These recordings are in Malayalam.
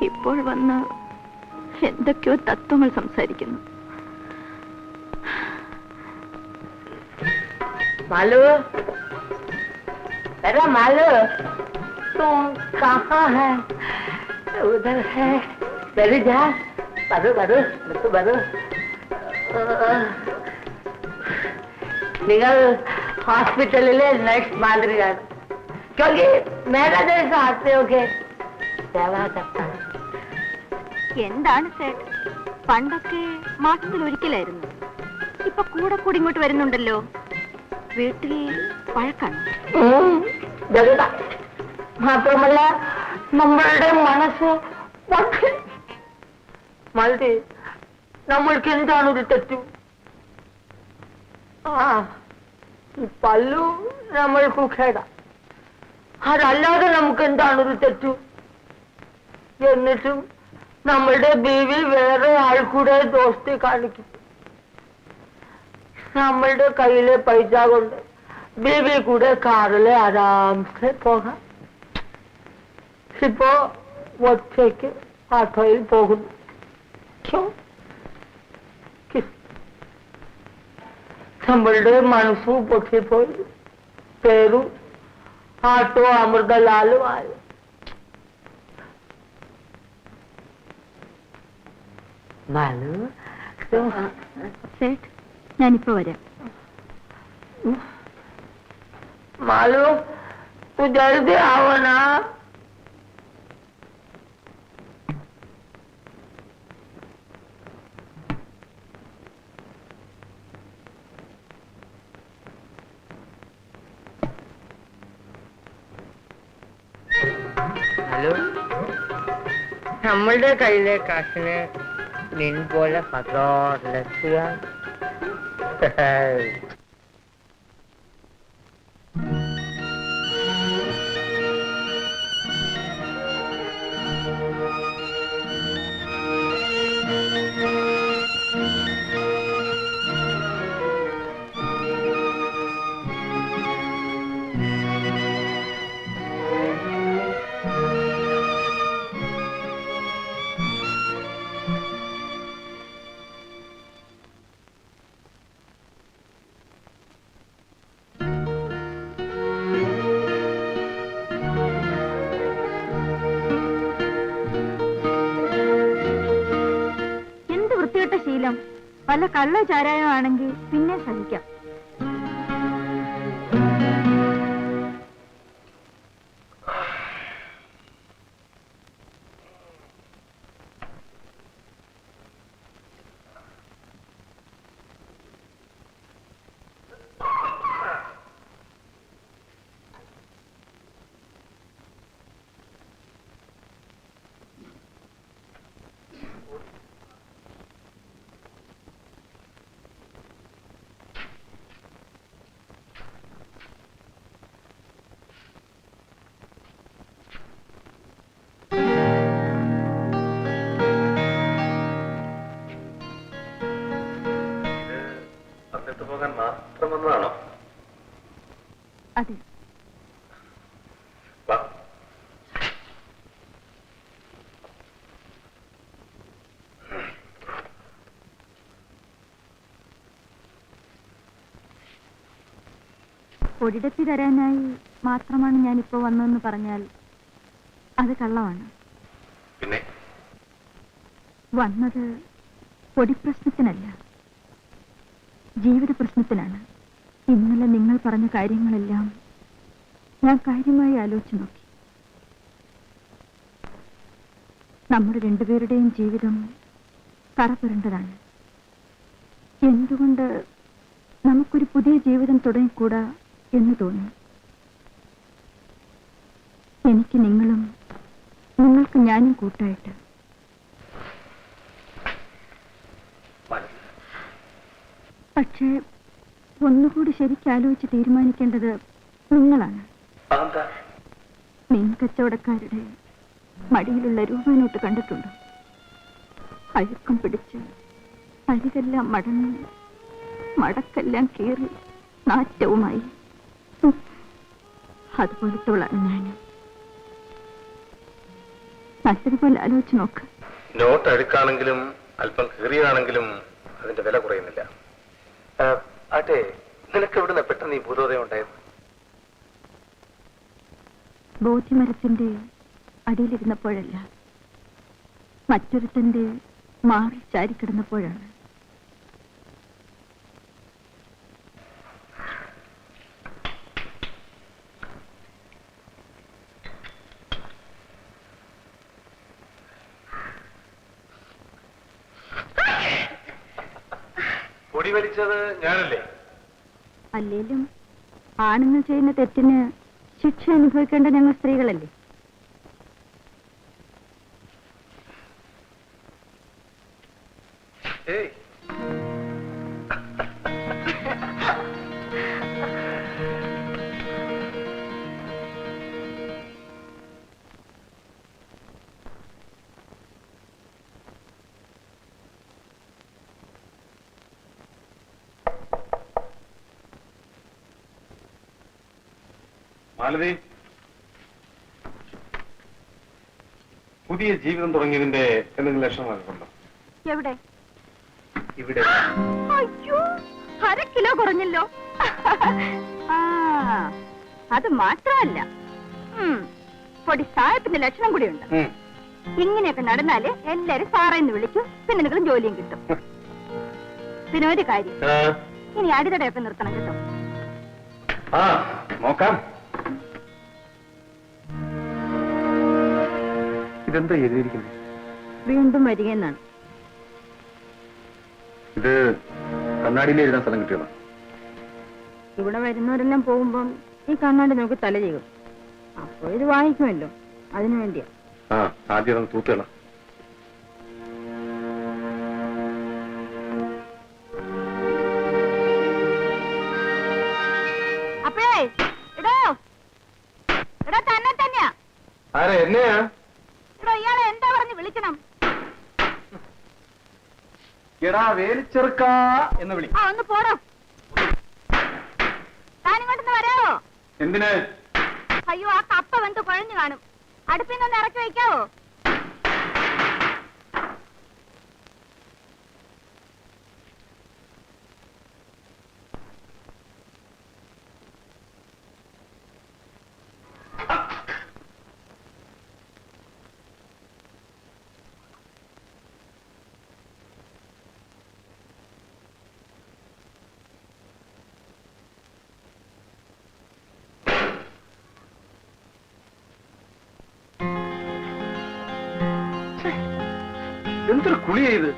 ഇപ്പോൾ വന്ന് എന്തൊക്കെയോ തത്വങ്ങൾ സംസാരിക്കുന്നു. मालू, अरे मालू, तुम कहाँ है? उधर है. बैठ जा. बारू बारू, तो बारू. निकल हॉस्पिटल ले नेक्स्ट मादरी यार. क्योंकि मेरा जैसा आते हो के सेवा करता है. എന്താണ് സേട്ട്, പണ്ടൊക്കെ മാസത്തിൽ ഒരിക്കലായിരുന്നു, ഇപ്പൊ കൂടെ കൂടി ഇങ്ങോട്ട് വരുന്നുണ്ടല്ലോ. വീട്ടിൽ പഴക്കാണ്. മാത്രമല്ല നമ്മളുടെ മനസ്സ് മതി. നമ്മൾക്ക് എന്താണ് ഒരു തെറ്റു? പല്ലു നമ്മൾക്ക് ഖേട, അതല്ലാതെ നമുക്ക് എന്താണ് ഒരു തെറ്റു? എന്നിട്ടും നമ്മളുടെ ബീവി വേറെ ആൾ കൂടെ ദോസ്തി കാണിക്കും. നമ്മളുടെ കയ്യിലെ പൈസ കൊണ്ട് ബീവി കൂടെ കാറിലെ ആരാംസെ പോകാം. ഇപ്പോ ഒറ്റയ്ക്ക് ആട്ടോയിൽ പോകുന്നു. നമ്മളുടെ മനസ്സും പൊട്ടിപ്പോയി. പേരും ആട്ടോ അമൃതലാലും ആയി. സേട്ട്, ഞാനിപ്പോ വരാം. मालू तू जल्दी आओ ना. ഹലോ, നമ്മളുടെ കയ്യിലെ കാശിന് നിൻ പോലെ പത്രോലെത്തിയാൽ ശീലം. വല്ല കള്ള ചാരായം ആണെങ്കിൽ പിന്നെ സഹിക്കാം. അതെ. ഒരിടത്തി തരാനായി മാത്രമാണ് ഞാനിപ്പോ വന്നതെന്ന് പറഞ്ഞാൽ അത് കള്ളമാണ്. വന്നത് പൊടിപ്രശ്നത്തിനല്ല, ജീവിത പ്രശ്നത്തിനാണ്. ഇന്നലെ നിങ്ങൾ പറഞ്ഞ കാര്യങ്ങളെല്ലാം ഞാൻ കാര്യമായി ആലോചിച്ചു നോക്കി. നമ്മുടെ രണ്ടുപേരുടെയും ജീവിതം കറപുരണ്ടതാണ്. എന്തുകൊണ്ട് നമുക്കൊരു പുതിയ ജീവിതം തുടങ്ങിക്കൂടാ എന്ന് തോന്നി. എനിക്ക് നിങ്ങളും നിങ്ങൾക്ക് ഞാനും കൂട്ടായിട്ട്. പക്ഷേ ഒന്നുകൂടി ശരിക്കാലോചിച്ച് തീരുമാനിക്കേണ്ടത് നിങ്ങളാണ്. മീൻ കച്ചവടക്കാരുടെ മടിയിലുള്ള രൂപനോട്ട് കണ്ടിട്ടുണ്ടോ? അഴുക്കം പിടിച്ച് അരികെല്ലാം മടങ്ങി മടക്കെല്ലാം കീറി നാറ്റവുമായി. അതുപോലത്തോളാണ് ഞാൻ. നല്ലതുപോലെ ആലോചിച്ച് നോക്ക്. നോട്ട് അഴുക്കാണെങ്കിലും അല്പം കീറിയതാണെങ്കിലും അതിന്റെ വില കുറയുന്നില്ല. ആട്ടെ, നിനക്ക് എവിടുന്ന പെട്ടെന്ന് ഈ ഭൂതോദയം ഉണ്ടായത്? ബോധ്യമരത്തിന്റെ അടിയിലിരുന്നപ്പോഴല്ല, മറ്റൊരുത്തന്റെ മാറി ചാരിക്കിടന്നപ്പോഴാണ്. പൊടി വലിച്ചത് ഞാനല്ലേ? അല്ലേലും ആണുങ്ങൾ ചെയ്യുന്ന തെറ്റിന് ശിക്ഷ അനുഭവിക്കേണ്ട ഞങ്ങൾ സ്ത്രീകളല്ലേ? ഏയ്, മാലതി, പുതിയ ജീവിതം തുടങ്ങിയതിന്റെ എന്തെങ്കിലും ലക്ഷണമൊക്കെ ഉണ്ടോ? എവിടെ? ഇവിടെ. അയ്യോ, 1/2 കിലോ കുറഞ്ഞല്ലോ. അത് മാത്രമല്ല, പൊടി സാഹത്തിന്റെ ലക്ഷണം കൂടിയുണ്ട്. ഇങ്ങനെയൊക്കെ നടന്നാല് എല്ലാരും സാറേന്ന് വിളിക്കും, പിന്നെ നിങ്ങളും ജോലിയും കിട്ടും. പിന്നെ ഒരു കാര്യം, ഇനി അടിതടയൊക്കെ നിർത്തണം കേട്ടോ. നോക്കാം. ഇതെന്താ എഴുതിയിരിക്കുന്നത്? വീണ്ടും വരികയെന്നാണ്. ഇത് കണ്ണാടിയിൽ എഴുതാൻ സ്ഥലം കിട്ടിയതാണ്. ഇവിടെ വരുന്നവരെല്ലാം പോകുമ്പം ഈ കണ്ണാടി നോക്കി തല ചെയ്യും. അപ്പൊ ഇത് വാങ്ങിക്കുമല്ലോ, അതിനു വേണ്ടിയാ. ആദ്യം അത് തൂത്തുകള. അപ്പഴേ ഇടോ ഇടോ തന്നെ തന്നെയാ. ആരെ? എന്നെയാ? ഇടോ, ഇയാളെ എന്താ പറഞ്ഞ് വിളിക്കണം? എടാ വേലിച്ചെറുക്ക എന്ന് വിളി. ഒന്ന് പോടോ. താനിങ്ങോട്ടൊന്ന് വരാവോ? എന്തിന്? അയ്യോ, ആ കപ്പ വെന്ത് കുഴഞ്ഞു കാണും. അടുപ്പിൽ നിന്ന് ഇറക്കി വയ്ക്കാവോ? എന്തൊരു കുളിയാ ഇത്?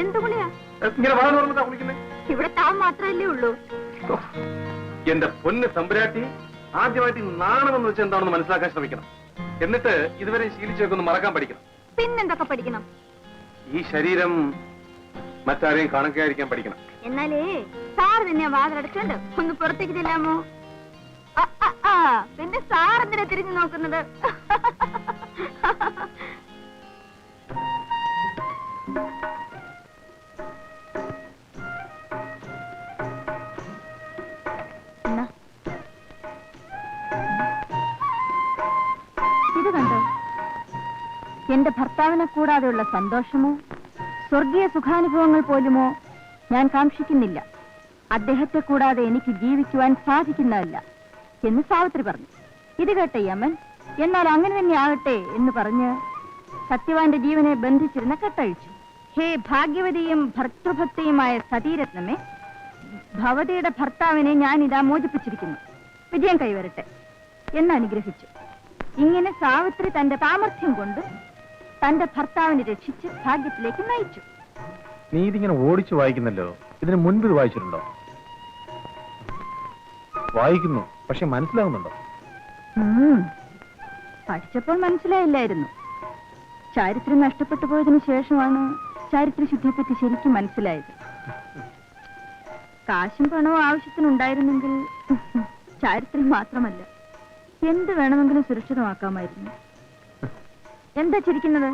എന്ത് കുളിയാ? ഇങ്ങനെ വാ തുറന്നിട്ടാ കുളിക്കുന്നത്? ഇവിടെ താൻ മാത്രമല്ലേ ഉള്ളൂ. എന്റെ പൊന്ന് തമ്പുരാട്ടി, ആദ്യമായിട്ട് നാണമെന്ന് വെച്ചാൽ എന്താണെന്ന് മനസ്സിലാക്കാൻ ശ്രമിക്കണം. എന്നിട്ട് ഇതുവരെ ശീലിച്ചൊക്കെ ഒന്ന് മറക്കാൻ പഠിക്കണം. പിന്നെന്തൊക്കെ പഠിക്കണം? ഈ ശരീരം മറ്റാരെയും കാണാതിരിക്കാൻ പഠിക്കണം. എന്നാലേ സാർ തന്നെ വാതിലടച്ചോണ്ട് ഒന്ന് പുറത്തേക്ക് ചെല്ലാമോ? പിന്നെ സാർ എന്തിനാ തിരിഞ്ഞു നോക്കുന്നത്? ഇത് കണ്ടോ? എന്റെ ഭർത്താവിനെ കൂടാതെയുള്ള സന്തോഷമോ സ്വർഗീയ സുഖാനുഭവങ്ങൾ പോലുമോ ഞാൻ കാക്ഷിക്കുന്നില്ല. അദ്ദേഹത്തെ കൂടാതെ എനിക്ക് ജീവിക്കുവാൻ സാധിക്കുന്നതല്ല എന്ന് സാവിത്രി പറഞ്ഞു. ഇത് കേട്ട യമൻ എന്നാൽ അങ്ങനെ തന്നെ ആകട്ടെ എന്ന് പറഞ്ഞ് സത്യവാന്റെ ജീവനെ ബന്ധിച്ചിരുന്ന കെട്ടഴിച്ചു. ഹേ ഭാഗ്യവതിയും ഭർത്തൃഭക്തിയുമായ സതീരത്നമേ, ഭവതിയുടെ ഭർത്താവിനെ ഞാൻ ഇതാ മോചിപ്പിച്ചിരിക്കുന്നു. വിജയം കൈവരട്ടെ എന്ന് അനുഗ്രഹിച്ചു. ഇങ്ങനെ സാവിത്രി തന്റെ സാമർഥ്യം കൊണ്ട് തന്റെ ഭർത്താവിനെ രക്ഷിച്ച് ഭാഗ്യത്തിലേക്ക് നയിച്ചു. നീ ഇതിങ്ങനെ ഓടിച്ചു വായിക്കുന്നല്ലോ, ഇതിന് മുൻപ് ഇത് വായിച്ചിട്ടുണ്ടോ? വായിക്കുന്നു, പക്ഷെ മനസ്സിലാകുന്നുണ്ടോ? പഠിച്ചപ്പോൾ മനസ്സിലായില്ലായിരുന്നു. ചാരിത്രം നഷ്ടപ്പെട്ടു പോയതിനു ശേഷമാണ് ചാരിത്രശുദ്ധിയെപ്പറ്റി ശരിക്കും മനസ്സിലായത്. കാശും പണവും ആവശ്യത്തിനുണ്ടായിരുന്നെങ്കിൽ ചാരിത്രം മാത്രമല്ല എന്ത് വേണമെങ്കിലും സുരക്ഷിതമാക്കാമായിരുന്നു. എന്താ ചിരിക്കുന്നത്?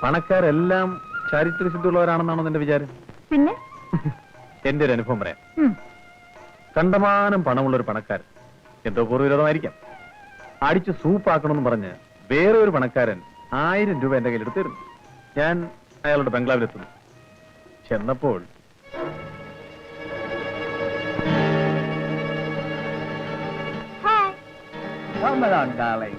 പണക്കാരെല്ലാം ചാരിത്രശുദ്ധിയുള്ളവരാണെന്നാണോ നിന്റെ വിചാരം? പിന്നെ എന്റെ ഒരു അനുഭവം പറയാം. കണ്ടമാനം പണമുള്ളൊരു പണക്കാരൻ, എന്തോ പൂർവ്വവിരോധമായിരിക്കാം, അടിച്ച് സൂപ്പാക്കണമെന്ന് പറഞ്ഞ് വേറെ ഒരു പണക്കാരൻ 1000 രൂപ എന്റെ കയ്യിലെടുത്തിരുന്നു. ഞാൻ അയാളുടെ ബംഗ്ലാവിലെത്തുന്നു. ചെന്നപ്പോൾ Come along, darling.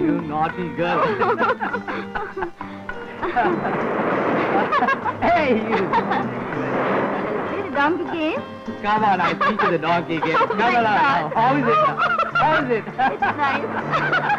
You naughty girl. Hey, you. See the donkey game? Come on, I teach you the donkey game. Come on, how is it? How is it? It's nice.